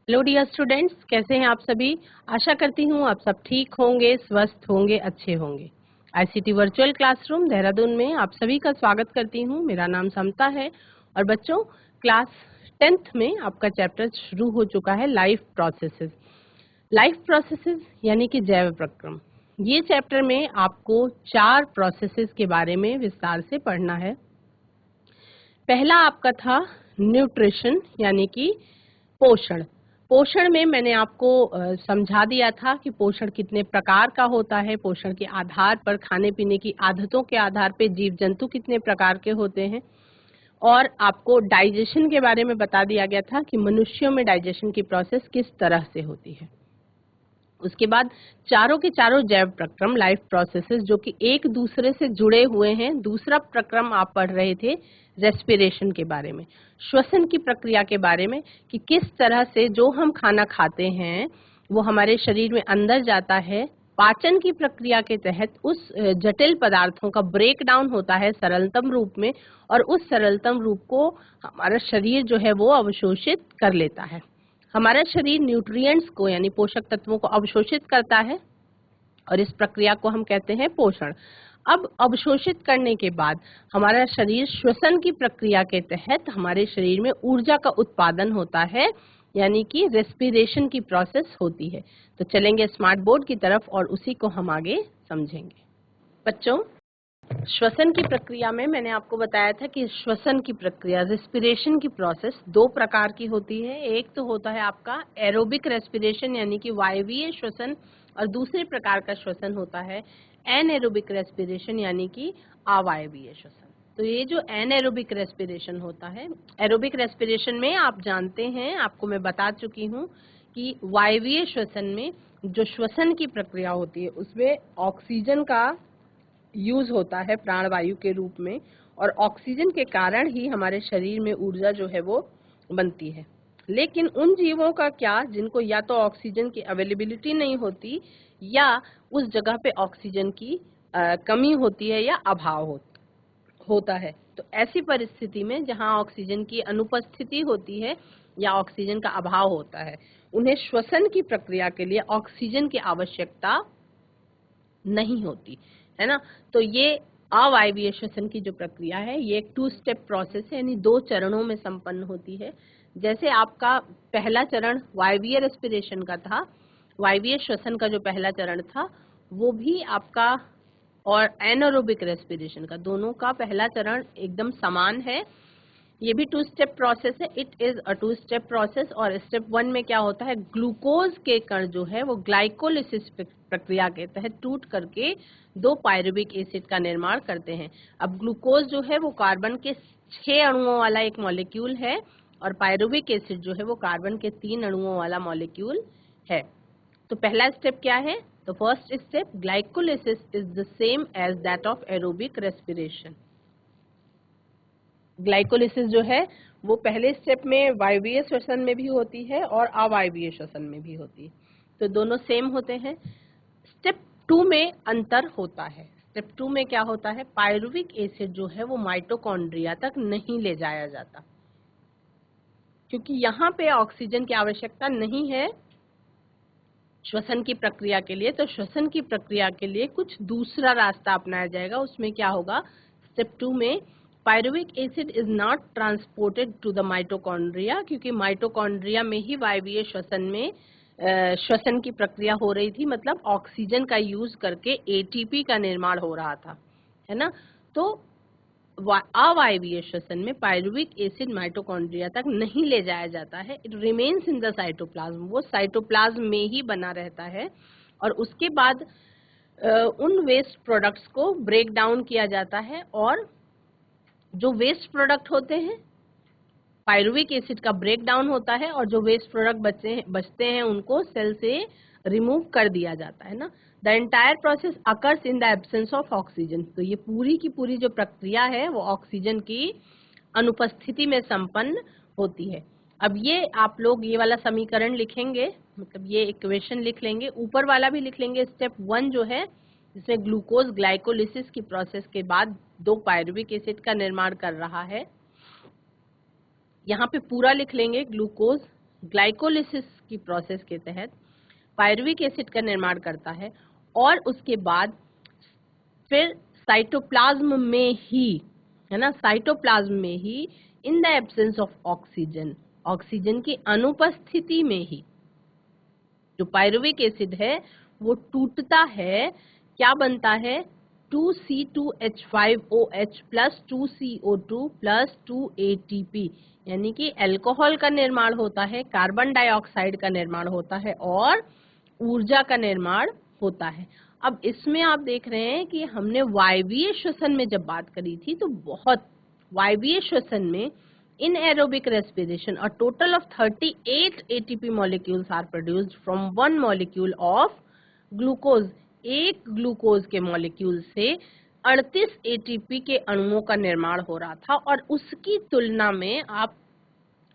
Hello dear students, कैसे हैं आप सभी। आशा करती हूँ आप सब ठीक होंगे, स्वस्थ होंगे, अच्छे होंगे। आईसीटी वर्चुअल क्लासरूम देहरादून में आप सभी का स्वागत करती हूँ। मेरा नाम समता है और बच्चों, क्लास 10th में आपका चैप्टर शुरू हो चुका है लाइफ प्रोसेसेस। लाइफ प्रोसेसेस यानी कि जैव प्रक्रम। ये चैप्टर में आपको 4 प्रोसेसेस के बारे में विस्तार से पढ़ना है। पहला आपका था न्यूट्रिशन यानी कि पोषण। पोषण में मैंने आपको समझा दिया था कि पोषण कितने प्रकार का होता है। पोषण के आधार पर, खाने पीने की आदतों के आधार पर जीव जंतु कितने प्रकार के होते हैं। और आपको डाइजेशन के बारे में बता दिया गया था कि मनुष्यों में डाइजेशन की प्रोसेस किस तरह से होती है। उसके बाद चारों के चारों जैव प्रक्रम, लाइफ प्रोसेसेस, जो कि एक दूसरे से जुड़े हुए हैं। दूसरा प्रक्रम आप पढ़ रहे थे रेस्पिरेशन के बारे में, श्वसन की प्रक्रिया के बारे में, कि किस तरह से जो हम खाना खाते हैं वो हमारे शरीर में अंदर जाता है। पाचन की प्रक्रिया के तहत उस जटिल पदार्थों का ब्रेक डाउन होता है सरलतम रूप में, और उस सरलतम रूप को हमारा शरीर जो है वो अवशोषित कर लेता है। हमारा शरीर न्यूट्रिएंट्स को यानी पोषक तत्वों को अवशोषित करता है और इस प्रक्रिया को हम कहते हैं पोषण। अब अवशोषित करने के बाद हमारा शरीर श्वसन की प्रक्रिया के तहत हमारे शरीर में ऊर्जा का उत्पादन होता है, यानी कि रेस्पिरेशन की प्रोसेस होती है। तो चलेंगे स्मार्ट बोर्ड की तरफ और उसी को हम आगे समझेंगे। बच्चों, श्वसन की प्रक्रिया में मैंने आपको बताया था कि श्वसन की प्रक्रिया, रेस्पिरेशन की प्रोसेस 2 प्रकार की होती है। एक तो होता है आपका एरोबिक रेस्पिरेशन यानी कि वायवीय श्वसन, और दूसरे प्रकार का श्वसन होता है एनएरोबिक रेस्पिरेशन यानी कि अवायवीय श्वसन। तो ये जो एनएरोबिक रेस्पिरेशन होता है, एरोबिक रेस्पिरेशन में आप जानते हैं, आपको मैं बता चुकी हूँ कि वायवीय श्वसन में जो श्वसन की प्रक्रिया होती है उसमें ऑक्सीजन का यूज होता है प्राणवायु के रूप में, और ऑक्सीजन के कारण ही हमारे शरीर में ऊर्जा जो है वो बनती है। लेकिन उन जीवों का क्या जिनको या तो ऑक्सीजन की अवेलेबिलिटी नहीं होती या उस जगह पे ऑक्सीजन की कमी होती है या अभाव होता है। तो ऐसी परिस्थिति में जहां ऑक्सीजन की अनुपस्थिति होती है या ऑक्सीजन का अभाव होता है, उन्हें श्वसन की प्रक्रिया के लिए ऑक्सीजन की आवश्यकता नहीं होती है ना। तो ये अवायवीय श्वसन की जो प्रक्रिया है ये एक 2 स्टेप प्रोसेस है, यानी 2 चरणों में संपन्न होती है। जैसे आपका पहला चरण वायवीय रेस्पिरेशन का था, वायवीय श्वसन का जो पहला चरण था वो भी आपका, और एनारोबिक रेस्पिरेशन का, दोनों का पहला चरण एकदम समान है। ये भी 2 स्टेप प्रोसेस है। It is a 2 step process. और स्टेप 1 में क्या होता है, ग्लूकोज के कण जो है वो ग्लाइकोलिसिस प्रक्रिया के तहत टूट करके 2 पायरुविक एसिड का निर्माण करते हैं। अब ग्लूकोज जो है वो कार्बन के 6 अणुओं वाला एक मॉलिक्यूल है, और पायरुविक एसिड जो है वो कार्बन के 3 अणुओं वाला मॉलिक्यूल है। तो पहला स्टेप क्या है, तो first step glycolysis is the same as that of aerobic respiration. Glycolysis जो है वो पहले स्टेप में वायवीय श्वसन में भी होती है और अवायवीय श्वसन में भी होती है, तो दोनों सेम होते हैं। स्टेप 2 में अंतर होता है। स्टेप 2 में क्या होता है, पायरुविक एसिड जो है वो माइटोकॉन्ड्रिया तक नहीं ले जाया जाता, क्योंकि यहाँ पे ऑक्सीजन की आवश्यकता नहीं है श्वसन की प्रक्रिया के लिए। तो श्वसन की प्रक्रिया के लिए कुछ दूसरा रास्ता अपनाया जाएगा। उसमें क्या होगा, स्टेप 2 में pyruvic acid is not transported to the mitochondria, क्योंकि माइटोकॉन्ड्रिया में ही वायवीय श्वसन में श्वसन की प्रक्रिया हो रही थी, मतलब ऑक्सीजन का यूज करके एटीपी का निर्माण हो रहा था, है ना। तो अवायवीय श्वसन में पायरुविक एसिड माइटोकॉन्ड्रिया तक नहीं ले जाया जाता है। It remains in the cytoplasm, वो साइटोप्लाज्म में ही बना रहता है, और उसके बाद उन वेस्ट प्रोडक्ट्स को ब्रेक डाउन किया जाता है, और जो वेस्ट प्रोडक्ट होते हैं, पायरुविक एसिड का ब्रेक डाउन होता है, और जो वेस्ट प्रोडक्ट बचते हैं उनको सेल से रिमूव कर दिया जाता है ना। The entire process occurs in the absence of oxygen. तो ये पूरी की पूरी जो प्रक्रिया है वो ऑक्सीजन की अनुपस्थिति में संपन्न होती है। अब ये आप लोग ये वाला समीकरण लिखेंगे, मतलब ये इक्वेशन लिख लेंगे, ऊपर वाला भी लिख लेंगे। स्टेप 1 जो है जिसमें ग्लूकोज ग्लाइकोलिसिस की प्रोसेस के बाद 2 पायरुविक एसिड का निर्माण कर रहा है, यहाँ पे पूरा लिख लेंगे, ग्लूकोज ग्लाइकोलिसिस की प्रोसेस के तहत पायरुविक एसिड का निर्माण करता है और उसके बाद फिर साइटोप्लाज्म में ही, है ना, साइटोप्लाज्म में ही in the absence of oxygen, oxygen की अनुपस्थिति में ही जो पायरुविक एसिड है वो टूटता है, क्या बनता है, 2C2H5OH plus 2CO2 plus 2ATP, यानी कि अल्कोहल का निर्माण होता है, कार्बन डाइऑक्साइड का निर्माण होता है और ऊर्जा का निर्माण होता है। अब इसमें आप देख रहे हैं कि हमने वायवीय श्वसन में जब बात करी थी तो बहुत वायवीय श्वसन में in aerobic respiration a total of 38 ATP molecules are produced from one molecule of glucose, एक ग्लूकोज के मॉलिक्यूल से 38 ATP के अणुओं का निर्माण हो रहा था और उसकी तुलना में आप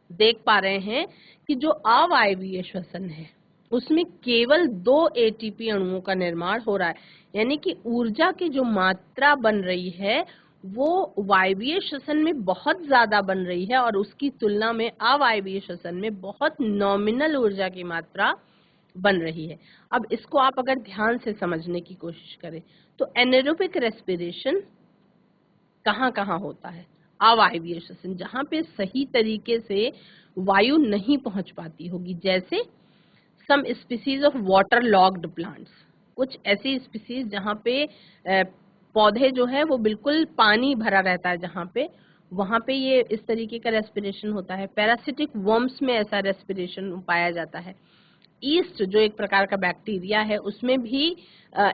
देख पा रहे हैं कि जो अवायवीय श्वसन है उसमें केवल 2 ATP अणुओं का निर्माण हो रहा है, यानी कि ऊर्जा की जो मात्रा बन रही है वो वायवीय श्वसन में बहुत ज्यादा बन रही है और उसकी तुलना में अवायवीय श्वसन में बहुत नॉमिनल ऊर्जा की मात्रा बन रही है। अब इसको आप अगर ध्यान से समझने की कोशिश करें तो एनारोबिक रेस्पिरेशन कहाँ कहाँ होता है, अवायवीय श्वसन, जहाँ पे सही तरीके से वायु नहीं पहुंच पाती होगी, जैसे some species of waterlogged plants, कुछ ऐसी स्पीसीज जहाँ पे पौधे जो है वो बिल्कुल पानी भरा रहता है, जहाँ पे वहाँ पे ये इस तरीके का रेस्पिरेशन होता है। पैरासिटिक वर्म्स में ऐसा रेस्पिरेशन पाया जाता है। ईस्ट जो एक प्रकार का बैक्टीरिया है उसमें भी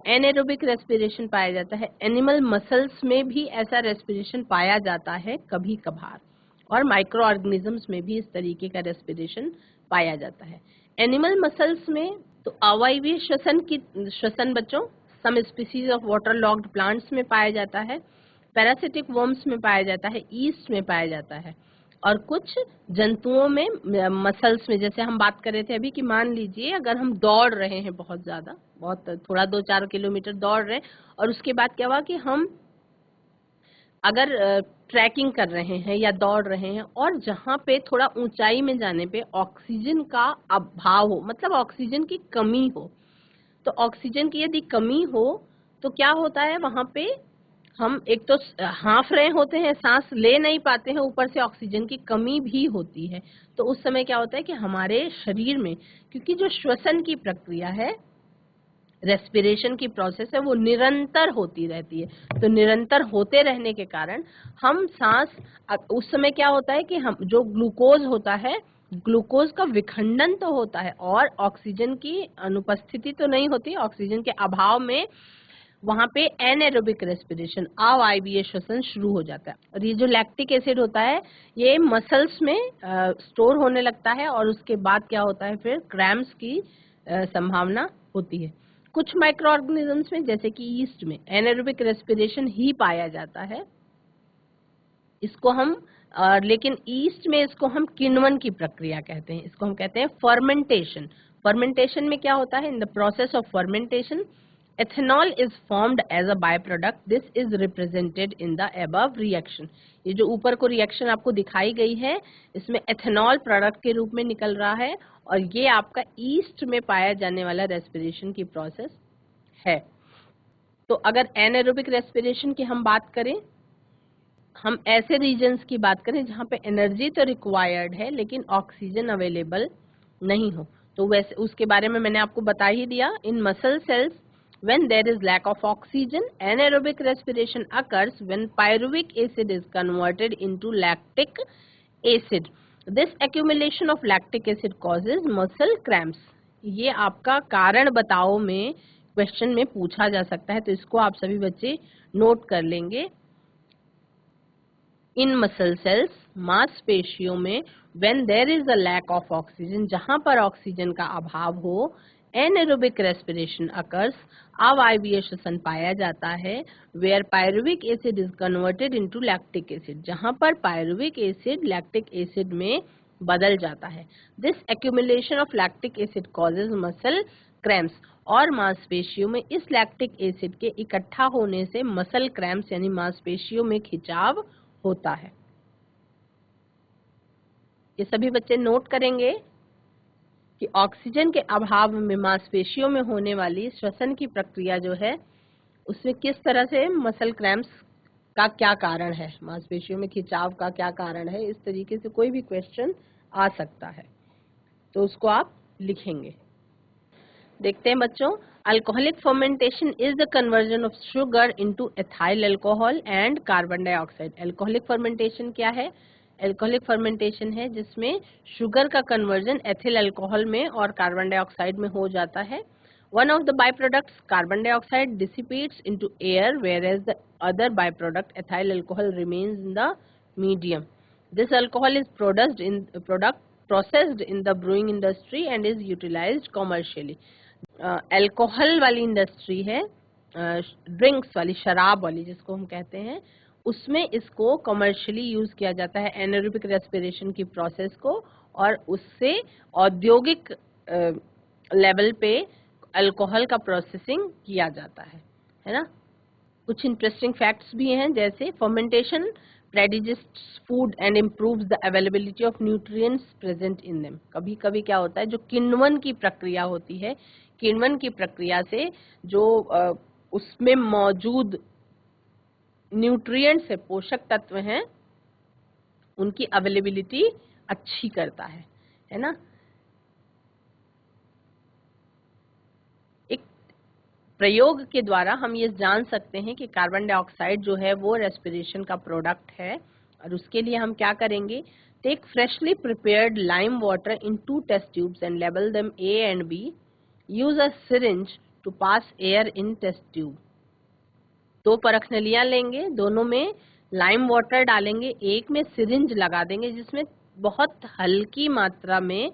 एनारोबिक रेस्पिरेशन पाया जाता है। एनिमल मसल्स में भी ऐसा रेस्पिरेशन पाया जाता है कभी कभार, और माइक्रो ऑर्गेनिजम्स में भी इस तरीके का रेस्पिरेशन पाया जाता है। एनिमल मसल्स में तो अवायवीय श्वसन बच्चों some species of waterlogged plants में पाया जाता है, पैरासिटिक वर्म्स में पाया जाता है, ईस्ट में पाया जाता है, और कुछ जंतुओं में मसल्स में, जैसे हम बात कर रहे थे अभी कि मान लीजिए अगर हम दौड़ रहे हैं बहुत ज्यादा, बहुत थोड़ा 2-4 किलोमीटर दौड़ रहे हैं और उसके बाद क्या हुआ कि हम अगर ट्रैकिंग कर रहे हैं या दौड़ रहे हैं और जहाँ पे थोड़ा ऊंचाई में जाने पे ऑक्सीजन का अभाव हो, मतलब ऑक्सीजन की कमी हो, तो ऑक्सीजन की यदि कमी हो तो क्या होता है, वहां पे हम एक तो हाँफ रहे होते हैं, सांस ले नहीं पाते हैं, ऊपर से ऑक्सीजन की कमी भी होती है। तो उस समय क्या होता है कि हमारे शरीर में, क्योंकि जो श्वसन की प्रक्रिया है, रेस्पिरेशन की प्रोसेस है, वो निरंतर होती रहती है, तो निरंतर होते रहने के कारण हम सांस, उस समय क्या होता है कि हम जो ग्लूकोज होता है, ग्लूकोज का विखंडन तो होता है और ऑक्सीजन की अनुपस्थिति तो नहीं होती, ऑक्सीजन के अभाव में वहां पे एनारोबिक रेस्पिरेशन, अवायवीय श्वसन शुरू हो जाता है। और ये जो लैक्टिक एसिड होता है ये मसल्स में स्टोर होने लगता है और उसके बाद क्या होता है, फिर क्रैम्प्स की संभावना होती है। कुछ माइक्रो ऑर्गेनिजम्स में जैसे कि ईस्ट में एनारोबिक रेस्पिरेशन ही पाया जाता है, इसको हम लेकिन ईस्ट में इसको हम किण्वन की प्रक्रिया कहते हैं, इसको हम कहते हैं फर्मेंटेशन। फर्मेंटेशन में क्या होता है, in the process of fermentation ethanol is formed as a byproduct. This is represented in the above reaction. ये जो ऊपर को रिएक्शन आपको दिखाई गई है इसमें एथेनॉल प्रोडक्ट के रूप में निकल रहा है और ये आपका ईस्ट में पाया जाने वाला रेस्पिरेशन की प्रोसेस है। तो अगर एनारोबिक रेस्पिरेशन की हम बात करें, हम ऐसे रीजन्स की बात करें जहाँ पे एनर्जी तो रिक्वायर्ड है लेकिन ऑक्सीजन अवेलेबल नहीं हो, तो वैसे उसके बारे में मैंने आपको बता ही दिया। In muscle cells when there is lack of oxygen, anaerobic respiration occurs when pyruvic acid is converted into lactic acid. This accumulation of lactic acid causes muscle cramps. ये आपका कारण बताओ में क्वेश्चन में पूछा जा सकता है, तो इसको आप सभी बच्चे नोट कर लेंगे। इन मसल सेल्स, मांसपेशियों में, when there is a lack of oxygen, जहां पर ऑक्सीजन का अभाव हो, एनारोबिक रेस्पिरेशन अकर्स, अवायवीय श्वसन पाया जाता है, where pyruvic acid is converted into lactic acid, जहां पर पायरुविक एसिड लैक्टिक एसिड में बदल जाता है। This accumulation of lactic acid causes muscle cramps, और मांसपेशियों में इस लैक्टिक एसिड के इकट्ठा होने से मसल क्रैम्प्स यानी मांसपेशियों में खिंचाव होता है। ये सभी बच्चे नोट करेंगे। कि ऑक्सीजन के अभाव में मांसपेशियों में होने वाली श्वसन की प्रक्रिया जो है उसमें किस तरह से मसल क्रैम्प्स का क्या कारण है, मांसपेशियों में खिंचाव का क्या कारण है, इस तरीके से कोई भी क्वेश्चन आ सकता है तो उसको आप लिखेंगे। देखते हैं बच्चों, alcoholic fermentation is the conversion of sugar into ethyl alcohol and carbon dioxide. Alcoholic fermentation क्या है? अल्कोहलिक फर्मेंटेशन है जिसमें शुगर का कन्वर्जन एथिल अल्कोहल में और कार्बन डाइऑक्साइड में हो जाता है। One of the byproducts, carbon dioxide, dissipates into air, whereas the other byproduct, ethyl alcohol, remains in the medium. This alcohol is processed in the brewing industry and is utilized commercially. Alcohol वाली industry है, drinks वाली, शराब वाली जिसको हम कहते हैं, उसमें इसको कमर्शियली यूज किया जाता है एनारोबिक रेस्पिरेशन की प्रोसेस को, और उससे औद्योगिक लेवल पे अल्कोहल का प्रोसेसिंग किया जाता है ना। कुछ इंटरेस्टिंग फैक्ट्स भी हैं, जैसे fermentation predigests food and improves the availability of nutrients present in them. कभी कभी क्या होता है, जो किण्वन की प्रक्रिया होती है, किण्वन की प्रक्रिया से जो उसमें मौजूद न्यूट्रिएंट्स है, पोषक तत्व हैं, उनकी अवेलेबिलिटी अच्छी करता है ना। एक प्रयोग के द्वारा हम ये जान सकते हैं कि कार्बन डाइऑक्साइड जो है वो रेस्पिरेशन का प्रोडक्ट है, और उसके लिए हम क्या करेंगे, take freshly prepared lime water in 2 test tubes and label them A and B, use a syringe to pass air in test tube. 2 परखनलियां लेंगे, दोनों में लाइम वाटर डालेंगे, एक में सिरिंज लगा देंगे जिसमें बहुत हल्की मात्रा में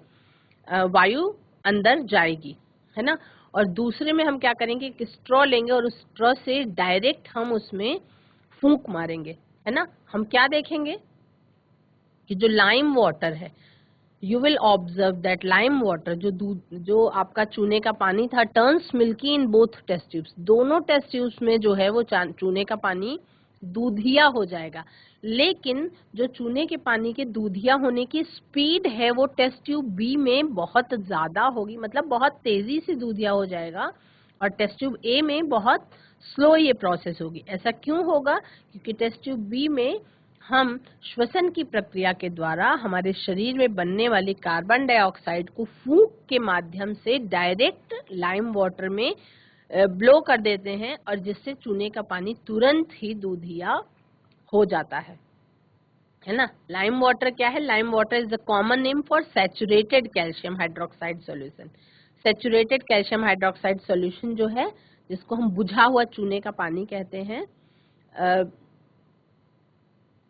वायु अंदर जाएगी, है ना, और दूसरे में हम क्या करेंगे, एक स्ट्रॉ लेंगे और उस स्ट्रॉ से डायरेक्ट हम उसमें फूंक मारेंगे, है ना। हम क्या देखेंगे कि जो लाइम वाटर है, you will observe that lime water जो आपका चूने का पानी था, turns milky in both test tubes. दोनों टेस्ट ट्यूब्स में जो है वो चूने का पानी दूधिया हो जाएगा, लेकिन जो चूने के पानी के दूधिया होने की स्पीड है वो टेस्ट ट्यूब बी में बहुत ज्यादा होगी, मतलब बहुत तेजी से दूधिया हो जाएगा, और टेस्ट ट्यूब ए में बहुत स्लो ये प्रोसेस होगी। ऐसा क्यों होगा? क्योंकि टेस्ट ट्यूब बी में हम श्वसन की प्रक्रिया के द्वारा हमारे शरीर में बनने वाली कार्बन डाइऑक्साइड को फूंक के माध्यम से डायरेक्ट लाइम वाटर में ब्लो कर देते हैं, और जिससे चूने का पानी तुरंत ही दूधिया हो जाता है ना। लाइम वाटर क्या है? Lime water is the common name for saturated calcium hydroxide solution. Saturated calcium hydroxide solution जो है, जिसको हम बुझा हुआ चूने का पानी कहते हैं,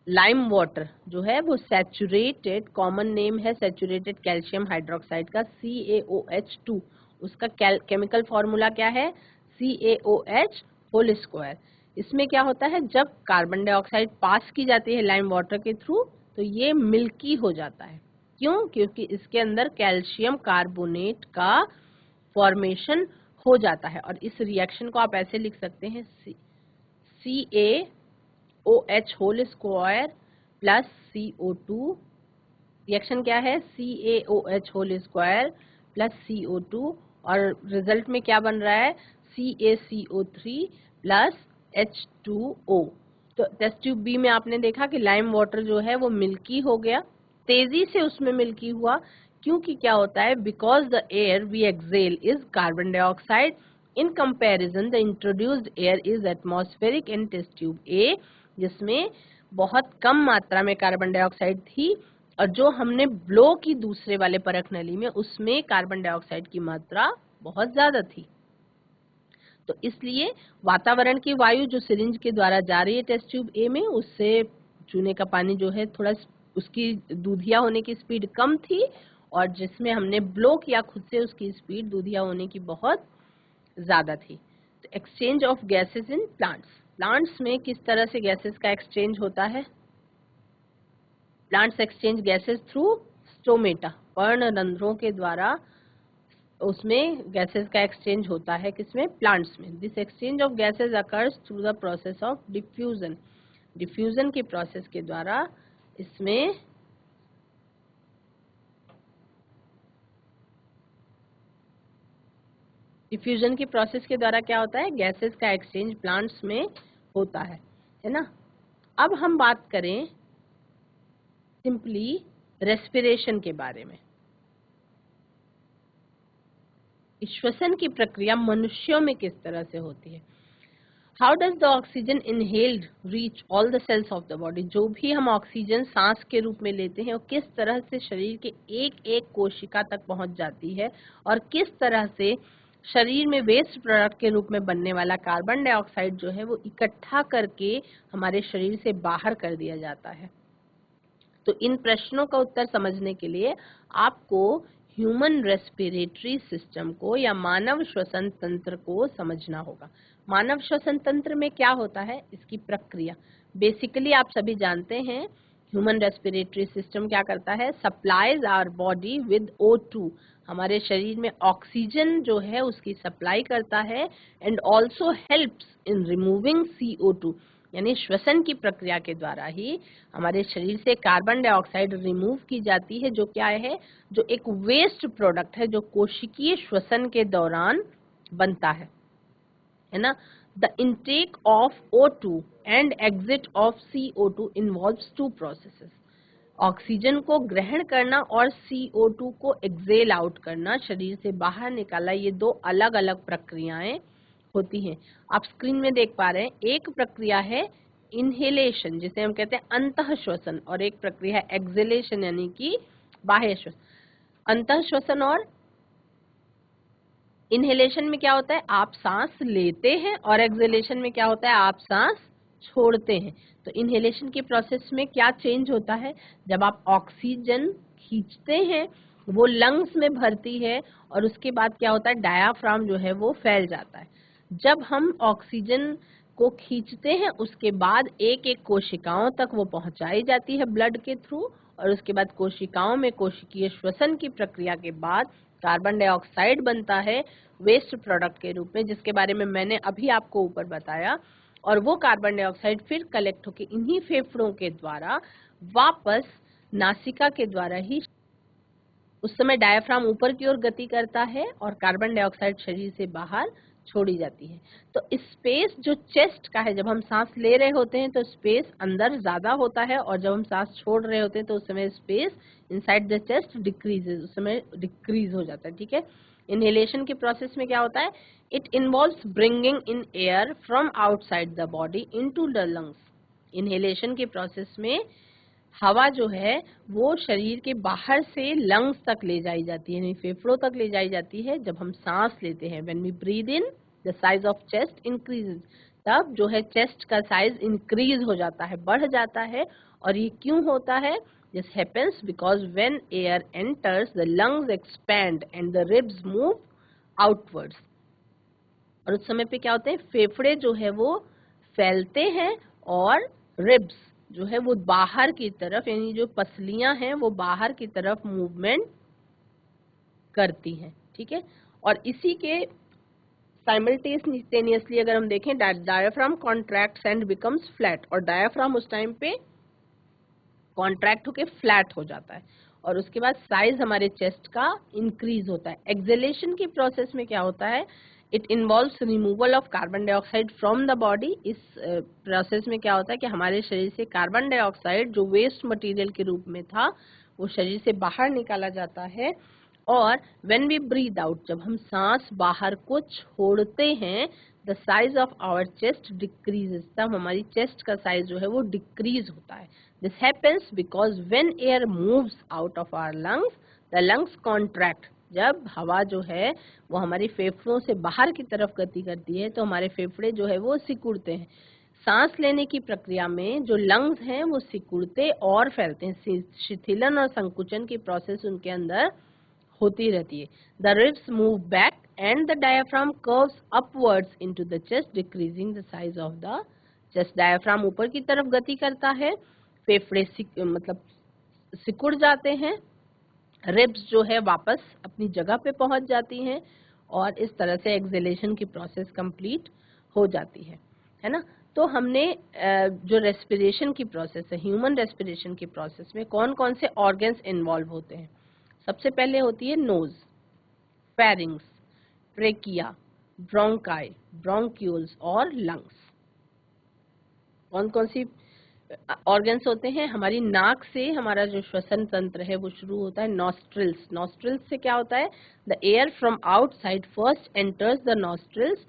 लाइम वाटर जो है वो सैचुरेटेड, कॉमन नेम है सैचुरेटेड कैल्शियम हाइड्रोक्साइड का, CaOH2। उसका केमिकल फॉर्मूला क्या है? CaOH whole square. इसमें क्या होता है, जब कार्बन डाइऑक्साइड पास की जाती है लाइम वाटर के थ्रू तो ये मिल्की हो जाता है। क्यों? क्योंकि इसके अंदर कैल्शियम कार्बोनेट का फॉर्मेशन हो जाता है, और इस रिएक्शन को आप ऐसे लिख सकते हैं, CaOH whole square plus CO2। Reaction क्या है? CaOH whole square plus CO2, और रिजल्ट में क्या बन रहा है? CaCO3 plus H2O। तो टेस्ट ट्यूब बी में आपने देखा कि लाइम वाटर जो है वो मिल्की हो गया, तेजी से उसमें मिल्की हुआ, क्योंकि क्या होता है, because the air we exhale is carbon dioxide, in comparison the introduced air is atmospheric in test tube A, जिसमें बहुत कम मात्रा में कार्बन डाइऑक्साइड थी, और जो हमने ब्लो की दूसरे वाले परख नली में उसमें कार्बन डाइऑक्साइड की मात्रा बहुत ज्यादा थी। तो इसलिए वातावरण की वायु जो सिरिंज के द्वारा जा रही है टेस्ट ट्यूब ए में, उससे चूने का पानी जो है थोड़ा उसकी दूधिया होने की स्पीड कम थी, और जिसमें हमने ब्लो किया खुद से उसकी स्पीड दूधिया होने की बहुत ज्यादा थी। तो exchange of gases in plants, plants में किस तरह से गैसेस का एक्सचेंज होता है? Plants exchange gases through stomata, पर्णरंध्रों के द्वारा उसमें गैसेस का एक्सचेंज होता है। किसमें? प्लांट्स में। This exchange of gases occurs through the process of diffusion, diffusion की प्रोसेस के द्वारा इसमें डिफ्यूजन की प्रोसेस के द्वारा क्या होता है, गैसेस का एक्सचेंज प्लांट्स में होता है ना। अब हम बात करें सिंपली रेस्पिरेशन के बारे में। श्वसन की प्रक्रिया मनुष्यों में किस तरह से होती है। How does the oxygen inhaled reach all the cells of the body. जो भी हम ऑक्सीजन सांस के रूप में लेते हैं वो किस तरह से शरीर के एक एक कोशिका तक पहुंच जाती है और किस तरह से शरीर में वेस्ट प्रोडक्ट के रूप में बनने वाला कार्बन डाइऑक्साइड जो है वो इकट्ठा करके हमारे शरीर से बाहर कर दिया जाता है। तो इन प्रश्नों का उत्तर समझने के लिए आपको ह्यूमन रेस्पिरेटरी सिस्टम को या मानव श्वसन तंत्र को समझना होगा। मानव श्वसन तंत्र में क्या होता है, इसकी प्रक्रिया बेसिकली आप सभी जानते हैं। ह्यूमन रेस्पिरेटरी सिस्टम क्या करता है, supplies our body with O2, हमारे शरीर में ऑक्सीजन जो है उसकी सप्लाई करता है, and also helps in removing CO2, यानी श्वसन की प्रक्रिया के द्वारा ही हमारे शरीर से कार्बन डाइऑक्साइड रिमूव की जाती है, जो क्या है, जो एक वेस्ट प्रोडक्ट है जो कोशिकीय श्वसन के दौरान बनता है ना। The intake of O2 and exit of CO2 involves two processes. Oxygen को ग्रहण करना और CO2 को एक्सेल आउट करना, शरीर से बाहर निकाला, ये दो अलग अलग प्रक्रियाएं होती हैं। आप स्क्रीन में देख पा रहे हैं, एक प्रक्रिया है इनहेलेशन जिसे हम कहते हैं अंतः श्वसन, और एक प्रक्रिया है एक्सेलेशन यानी कि बाह्य श्वसन। अंतः श्वसन और इनहेलेशन में क्या होता है, आप सांस लेते हैं, और एक्सेलेशन में क्या होता है, आप सांस छोड़ते हैं। तो इनहेलेशन की प्रोसेस में क्या चेंज होता है, जब आप ऑक्सीजन खींचते हैं वो लंग्स में भरती है, और उसके बाद क्या होता है, डायाफ्राम जो है वो फैल जाता है। जब हम ऑक्सीजन को खींचते हैं उसके बाद एक एक कोशिकाओं तक वो पहुंचाई जाती है ब्लड के थ्रू, और उसके बाद कोशिकाओं में कोशिकीय श्वसन की प्रक्रिया के बाद कार्बन डाइऑक्साइड बनता है वेस्ट प्रोडक्ट के रूप में, जिसके बारे में मैंने अभी आपको ऊपर बताया। और वो कार्बन डाइऑक्साइड फिर कलेक्ट होकर इन्हीं फेफड़ों के द्वारा वापस नासिका के द्वारा ही, उस समय डायाफ्राम ऊपर की ओर गति करता है और कार्बन डाइऑक्साइड शरीर से बाहर छोड़ी जाती है। तो स्पेस जो चेस्ट का है, जब हम सांस ले रहे होते हैं तो स्पेस अंदर ज्यादा होता है, और जब हम सांस छोड़ रहे होते हैं तो उस समय space inside the chest decreases, उस समय डिक्रीज हो जाता है। ठीक है। इनहेलेशन के प्रोसेस में क्या होता है, it involves bringing in air from outside the body into the lungs. Inhalation के प्रोसेस में हवा जो है वो शरीर के बाहर से लंग्स तक ले जाई जाती है, यानी फेफड़ों तक ले जाई जाती है जब हम सांस लेते हैं। When we breathe in the size of chest increases, तब जो है चेस्ट का साइज इंक्रीज हो जाता है, बढ़ जाता है। और ये क्यों होता है, this happens because when air enters the lungs expand and the ribs move outwards. और उस समय पे क्या होते हैं, फेफड़े जो है वो फैलते हैं और रिब्स जो है वो बाहर की तरफ, यानी जो पसलियां हैं वो बाहर की तरफ मूवमेंट करती हैं। ठीक है। और इसी के साइमल्टेनियसली अगर हम देखें, diaphragm contracts and becomes flat, और डायफ्राम उस टाइम पे कॉन्ट्रैक्ट होके फ्लैट हो जाता है, और उसके बाद साइज हमारे चेस्ट का इंक्रीज होता है। एक्सेलेशन की प्रोसेस में क्या होता है, it involves removal of carbon dioxide from the body. इस प्रोसेस में क्या होता है कि हमारे शरीर से कार्बन डाइऑक्साइड जो वेस्ट मटेरियल के रूप में था वो शरीर से बाहर निकाला जाता है। और व्हेन वी ब्रीथ आउट, जब हम सांस बाहर को छोड़ते हैं, the size of our chest decreases, तब हमारी चेस्ट का साइज जो है वो डिक्रीज होता है। This happens because when air moves out of our lungs, the lungs contract. जब हवा जो है वो हमारी फेफड़ों से बाहर की तरफ गति करती है तो हमारे फेफड़े जो है वो सिकुड़ते हैं। सांस लेने की प्रक्रिया में जो लंग्स हैं वो सिकुड़ते और फैलते हैं, शिथिलन और संकुचन की प्रोसेस उनके अंदर होती रहती है। The ribs move back and the diaphragm curves upwards into the chest, decreasing the size of the chest. Diaphragm ऊपर की तरफ गति करता है, फेफड़े मतलब सिकुड़ जाते हैं, रिब्स जो है वापस अपनी जगह पे पहुंच जाती हैं, और इस तरह से एक्सेलेशन की प्रोसेस कंप्लीट हो जाती है ना। तो हमने जो रेस्पिरेशन की प्रोसेस है, ह्यूमन रेस्पिरेशन की प्रोसेस में कौन कौन से ऑर्गन्स इन्वॉल्व होते हैं। सबसे पहले होती है nose, pharynx, trachea, bronchi, bronchioles और लंग्स। कौन कौन सी ऑर्गन्स होते हैं? हमारी नाक से हमारा जो श्वसन तंत्र है वो शुरू होता है। नॉस्ट्रिल्स, नॉस्ट्रिल्स से क्या होता है? The air from outside first enters the nostrils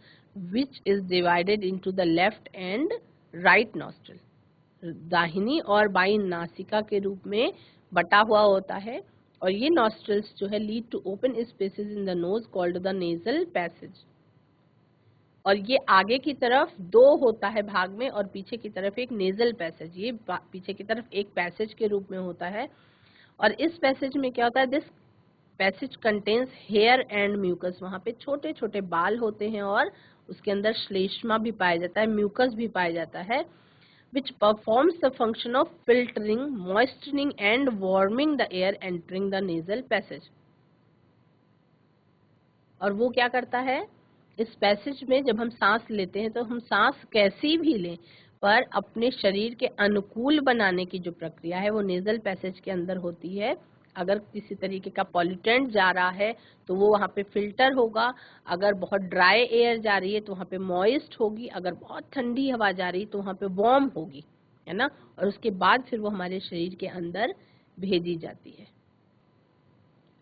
which is divided into the left and right nostril. दाहिनी और बाईं नासिका के रूप में बटा हुआ होता है, और ये नॉस्ट्रिल्स जो है lead to open spaces in the nose called the nasal passage. और ये आगे की तरफ दो होता है भाग में, और पीछे की तरफ एक नेजल पैसेज। ये पीछे की तरफ एक पैसेज के रूप में होता है। और इस पैसेज में क्या होता है? This passage contains hair and mucus. वहां पे छोटे छोटे बाल होते हैं और उसके अंदर श्लेष्मा भी पाया जाता है, म्यूकस भी पाया जाता है, which performs the function of filtering, moistening and warming the air entering the nasal passage। और वो क्या करता है? इस पैसेज में जब हम सांस लेते हैं तो हम सांस कैसी भी लें, पर अपने शरीर के अनुकूल बनाने की जो प्रक्रिया है वो नेजल पैसेज के अंदर होती है। अगर किसी तरीके का पॉल्यूटेंट जा रहा है तो वो वहाँ पे फिल्टर होगा, अगर बहुत ड्राई एयर जा रही है तो वहाँ पे मॉइस्ट होगी, अगर बहुत ठंडी हवा जा रही है तो वहाँ पे वार्म होगी, है ना। और उसके बाद फिर वो हमारे शरीर के अंदर भेजी जाती है।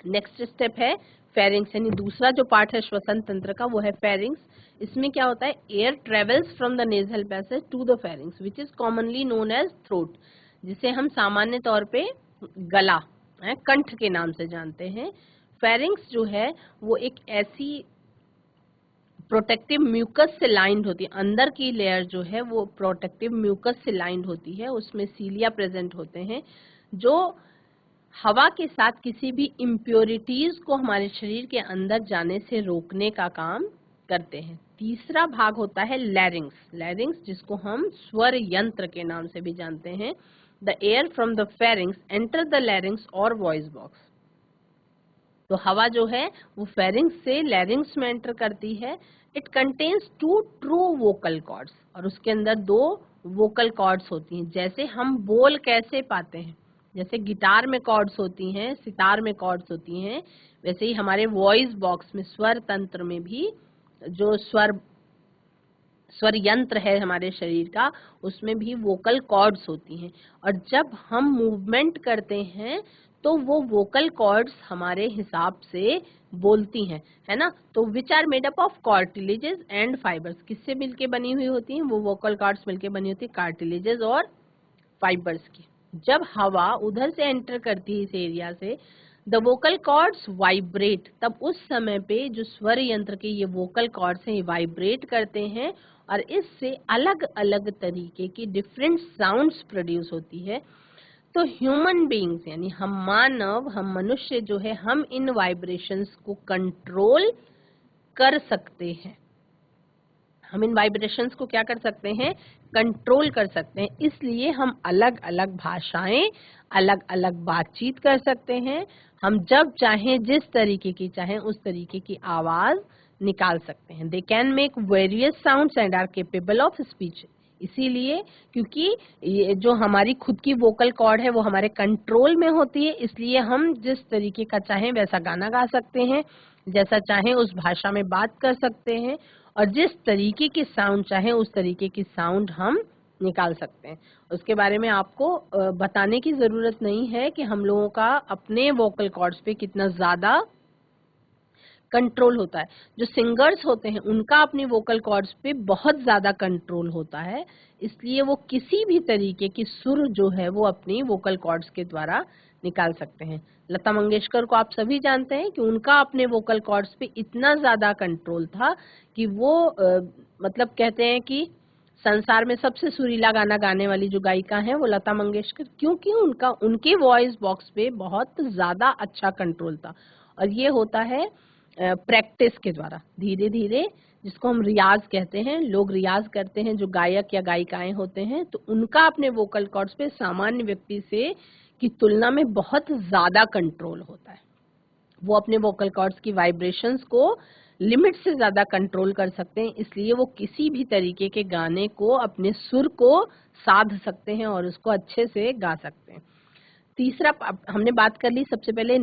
नेक्स्ट स्टेप है फेरिंग्स, यानी दूसरा जो पार्ट है श्वसन तंत्र का वो है फेरिंग्स। इसमें क्या होता है? Air travels from the nasal passage to the pharynx which is commonly known as throat, जिसे हम सामान्य तौर पे गला, कंठ के नाम से जानते हैं। फेरिंग्स जो है वो एक ऐसी प्रोटेक्टिव म्यूकस से लाइंड होती है, अंदर की लेयर जो है वो प्रोटेक्टिव म्यूकस से लाइंड होती है, उसमें सीलिया प्रेजेंट होते हैं जो हवा के साथ किसी भी इम्प्योरिटीज को हमारे शरीर के अंदर जाने से रोकने का काम करते हैं। तीसरा भाग होता है लैरिंग्स, लैरिंग्स जिसको हम स्वर यंत्र के नाम से भी जानते हैं। The air from the pharynx enter the larynx और वॉइस बॉक्स। तो हवा जो है वो फेरिंग्स से लैरिंग्स में एंटर करती है। It contains 2 true vocal cords, और उसके अंदर 2 वोकल कॉर्ड्स होती हैं। जैसे हम बोल कैसे पाते हैं, जैसे गिटार में कॉर्ड्स होती हैं, सितार में कॉर्ड्स होती हैं, वैसे ही हमारे वॉइस बॉक्स में, स्वर तंत्र में भी जो स्वर यंत्र है हमारे शरीर का, उसमें भी वोकल कॉर्ड्स होती हैं। और जब हम मूवमेंट करते हैं तो वो वोकल कॉर्ड्स हमारे हिसाब से बोलती हैं, है ना। तो which are made up of cartilages and fibres. किससे मिलके बनी हुई होती हैं? वो वोकल कॉर्ड्स मिलके बनी होती है कार्टिलेजेस और फाइबर्स की। जब हवा उधर से एंटर करती है इस एरिया से, द वोकल कॉर्ड्स वाइब्रेट। तब उस समय पे जो स्वर यंत्र के ये वोकल कॉर्ड्स हैं ये वाइब्रेट करते हैं, और इससे अलग अलग तरीके की डिफरेंट साउंड्स प्रोड्यूस होती है। तो ह्यूमन बीइंग्स यानी हम मानव, हम मनुष्य जो है, हम इन वाइब्रेशंस को कंट्रोल कर सकते हैं। हम इन वाइब्रेशंस को क्या कर सकते हैं? कंट्रोल कर सकते हैं। इसलिए हम अलग अलग भाषाएं, अलग अलग बातचीत कर सकते हैं। हम जब चाहें, जिस तरीके की चाहें, उस तरीके की आवाज निकाल सकते हैं। They can make various sounds and are capable of speech. इसीलिए क्योंकि ये जो हमारी खुद की वोकल कॉर्ड है वो हमारे कंट्रोल में होती है, इसलिए हम जिस तरीके का चाहें वैसा गाना गा सकते हैं, जैसा चाहें उस भाषा में बात कर सकते हैं, और जिस तरीके की साउंड चाहे उस तरीके की साउंड हम निकाल सकते हैं। उसके बारे में आपको बताने की जरूरत नहीं है कि हम लोगों का अपने वोकल कॉर्ड्स पे कितना ज्यादा कंट्रोल होता है। जो सिंगर्स होते हैं उनका अपनी वोकल कॉर्ड्स पे बहुत ज्यादा कंट्रोल होता है, इसलिए वो किसी भी तरीके की सुर जो है वो अपनी वोकल कॉर्ड्स के द्वारा निकाल सकते हैं। लता मंगेशकर को आप सभी जानते हैं कि उनका अपने वोकल कॉर्ड्स पे इतना ज्यादा कंट्रोल था कि वो मतलब कहते हैं कि संसार में सबसे सुरीला गाना गाने वाली जो गायिका है वो लता मंगेशकर, क्योंकि उनके वॉइस बॉक्स पे बहुत ज्यादा अच्छा कंट्रोल था। और ये होता है प्रैक्टिस के द्वारा, धीरे धीरे, जिसको हम रियाज कहते हैं। लोग रियाज करते हैं, जो गायक या गायिकाएं होते हैं, तो उनका अपने वोकल कॉर्ड्स पे सामान्य व्यक्ति से की तुलना में बहुत ज्यादा कंट्रोल होता है। वो अपने वोकल कॉर्ड्स की वाइब्रेशंस को लिमिट से ज्यादा कंट्रोल कर सकते हैं, इसलिए वो किसी भी तरीके के गाने को, अपने सुर को साध सकते हैं और उसको अच्छे से गा सकते हैं। तीसरा, हमने बात कर ली सबसे पहले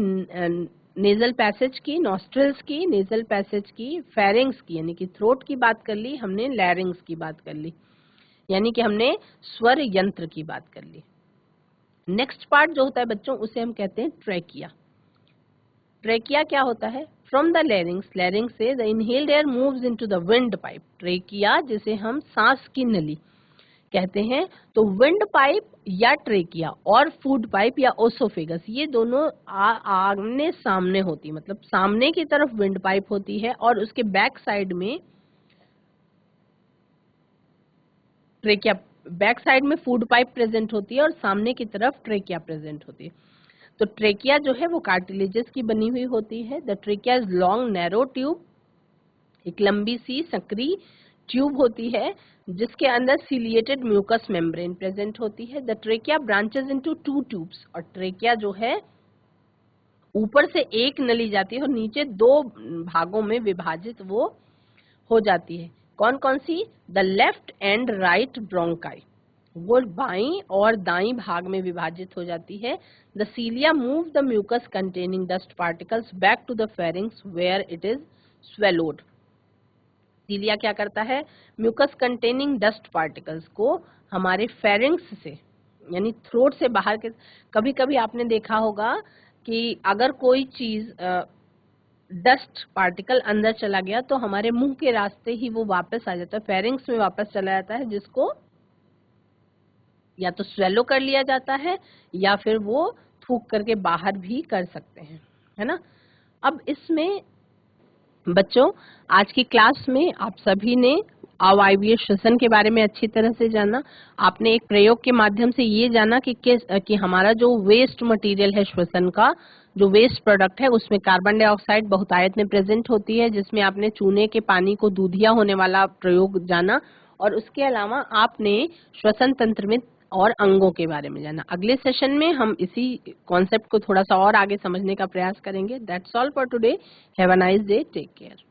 नेजल पैसेज की, नॉस्ट्रल्स की, नेजल पैसेज की, फेरिंग्स की यानी कि थ्रोट की बात कर ली हमने, लैरिंग्स की बात कर ली यानी कि हमने स्वर यंत्र की बात कर ली। नेक्स्ट पार्ट जो होता है बच्चों उसे हम कहते हैं ट्रेकिया। ट्रेकिया क्या होता है? फ्रॉम द लैरिंग्स, लैरिंग्स से the inhaled air moves into the wind pipe. Trachea जिसे हम सांस की नली कहते हैं, तो विंड पाइप या ट्रेकिया और फूड पाइप या ओसोफेगस ये दोनों आमने सामने होती है, मतलब सामने की तरफ विंड पाइप होती है और उसके बैक साइड में ट्रेकिया, बैक साइड में फूड पाइप प्रेजेंट होती है और सामने की तरफ ट्रेकिया प्रेजेंट होती है। तो ट्रेकिया जो है वो कार्टिलेजेस की बनी हुई होती है। The trachea is long narrow tube, एक लंबी सी संकरी ट्यूब होती है जिसके अंदर सिलिएटेड म्यूकस मेम्ब्रेन प्रेजेंट होती है। The trachea branches into 2 tubes, और ट्रेकिया जो है ऊपर से एक नली जाती है और नीचे 2 भागों में विभाजित वो हो जाती है। कौन कौन सी? The left and right bronchi, वो बाईं और दाईं भाग में विभाजित हो जाती है। The cilia move the mucus containing dust particles back to the pharynx where it is swallowed. Cilia क्या करता है? म्यूकस कंटेनिंग डस्ट पार्टिकल्स को हमारे फेरिंग्स से यानी थ्रोट से बाहर के, कभी कभी आपने देखा होगा कि अगर कोई चीज डस्ट पार्टिकल अंदर चला गया तो हमारे मुंह के रास्ते ही वो वापस आ जाता है, फेरिंग्स में वापस चला जाता है, जिसको या तो स्वेलो कर लिया जाता है या फिर वो थूक करके बाहर भी कर सकते हैं, है ना। अब इसमें बच्चों आज की क्लास में आप सभी ने अवायवीय श्वसन के बारे में अच्छी तरह से जाना। आपने एक प्रयोग के माध्यम से ये जाना कि हमारा जो वेस्ट मटेरियल है श्वसन का, जो वेस्ट प्रोडक्ट है उसमें कार्बन डाइऑक्साइड बहुतायत में प्रेजेंट होती है, जिसमें आपने चूने के पानी को दूधिया होने वाला प्रयोग जाना। और उसके अलावा आपने श्वसन तंत्र में और अंगों के बारे में जाना। अगले सेशन में हम इसी कॉन्सेप्ट को थोड़ा सा और आगे समझने का प्रयास करेंगे। That's all for today. Have a nice day, take care.